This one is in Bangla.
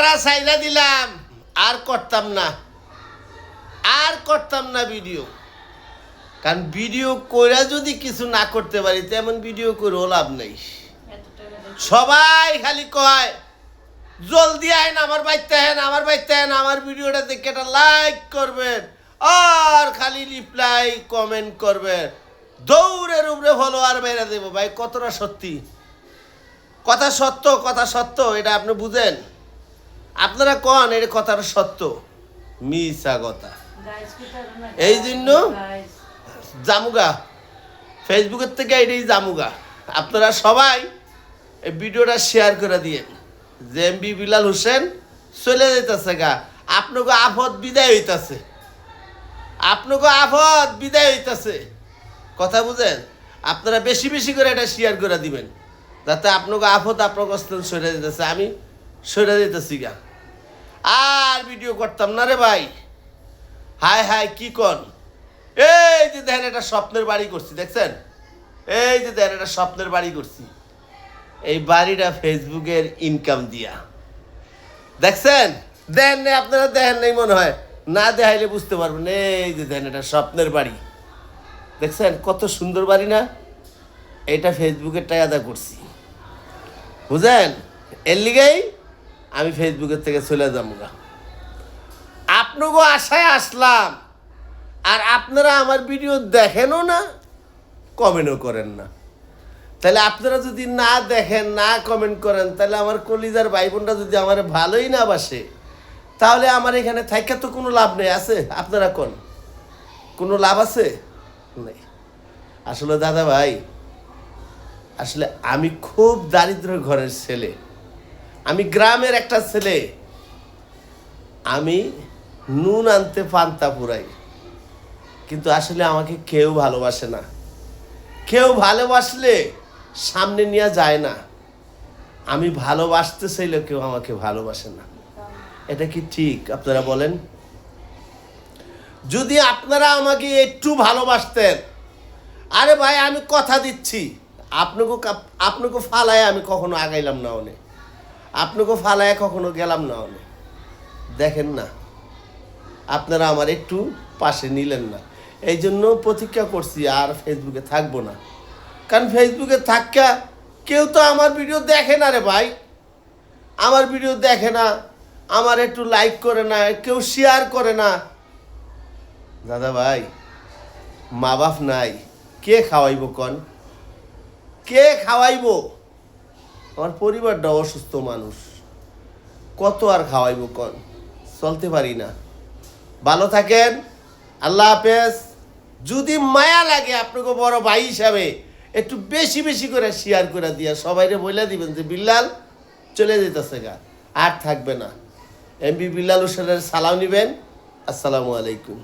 করা চাইলা দিলাম, আর করতাম না ভিডিও। কারণ ভিডিও কইরা যদি কিছু না করতে পারি তেমন ভিডিও করেও লাভ নেই। সবাই খালি কয় জলদি আইন, আমার বাড়িতে আইন, আমার ভিডিওটা দেখে একটা লাইক করবেন আর খালি রিপ্লাই কমেন্ট করবেন, দৌড়ের উপরে ফলোয়ার বেড়ে দেবো। ভাই কতটা সত্যি? কথা সত্য, এটা আপনি বুঝেন? আপনারা কন এটা কথাটা সত্য, মিছা কথা। এই জন্য জামুগা ফেসবুকের থেকে এটাই জামুগা। আপনারা সবাই এই ভিডিওটা শেয়ার করে দিয়েন যে এমবি বিলাল হোসেন চলে যেতেছে গা, আপনাকে আফত বিদায় হইতাছে, কথা বুঝেন? আপনারা বেশি বেশি করে এটা শেয়ার করে দিবেন যাতে আপনাকে আফত আপনাকে সরে যেতেছে, আমি সরে যেতেছি গা, আর ভিডিও করতাম না রে ভাই। হায় কি কন? এই যে দেখেন একটা স্বপ্নের বাড়ি করছি, দেখছেন? এই যে দেখেন একটা স্বপ্নের বাড়ি করছি, এই বাড়িটা ফেসবুকের ইনকাম দিয়া, দেখছেন? দেখেন নাই আপনারা? দেখেন নাই মনে হয়, না দেখাইলে বুঝতে পারবেন। এই যে দেখেন এটা স্বপ্নের বাড়ি, দেখছেন কত সুন্দর বাড়ি না? এটা ফেসবুকের টাকা আদা করছি, বুঝেন? এর লিগেই আমি ফেসবুকের থেকে চলে যাবো গা। আপনাকে আশায় আসলাম, আর আপনারা আমার ভিডিও দেখেনও না, কমেন্টও করেন না। তাহলে আপনারা যদি না দেখেন, না কমেন্ট করেন, তাহলে আমার কলিজার ভাই বোনরা যদি আমার ভালোই না বাসে, তাহলে আমার এখানে থাইকা তো কোনো লাভ নেই। আছে? আপনারা কোন কোনো লাভ আছে? নেই। আসলে দাদা ভাই, আসলে আমি খুব দারিদ্র ঘরের ছেলে, আমি গ্রামের একটা ছেলে, আমি নুন আনতে পান্তা পুরাই, কিন্তু আসলে আমাকে কেউ ভালোবাসে না। কেউ ভালোবাসলে সামনে নিয়ে যায় না, আমি ভালোবাসতে চাইলে কেউ আমাকে ভালোবাসে না। এটা কি ঠিক? আপনারা বলেন। যদি আপনারা আমাকে একটু ভালোবাসতেন, আরে ভাই আমি কথা দিচ্ছি, আপনাকে ফালায় আমি কখনো আগাইলাম না, আপনাকে ফালায় কখনো গেলাম না। দেখেন না, আপনারা আমার একটু পাশে নিলেন না, এই জন্য প্রতিজ্ঞা করছি আর ফেসবুকে থাকবো না। কারণ ফেসবুকে থাকা কেউ তো আমার ভিডিও দেখে না রে ভাই, আমার ভিডিও দেখে না, আমার একটু লাইক করে না, কেউ শেয়ার করে না। দাদা ভাই, মা বাপ নাই, কে খাওয়াইব কন? কে খাওয়াইব? আমার পরিবারটা অসুস্থ মানুষ, কত আর খাওয়াইব কন? চলতে পারি না। ভালো থাকেন, আল্লাহ হাফেজ। যদি মায়া লাগে আপনাকে বড় ভাই হিসাবে একটু বেশি বেশি করে শেয়ার করে দিয়া সবাইরে বলে দিবেন যে বিল্লাল চলে যেতেছে গা, আর থাকবে না। এমবি বিল্লাল হোসেনের সালাম নিবেন। আসসালামু আলাইকুম।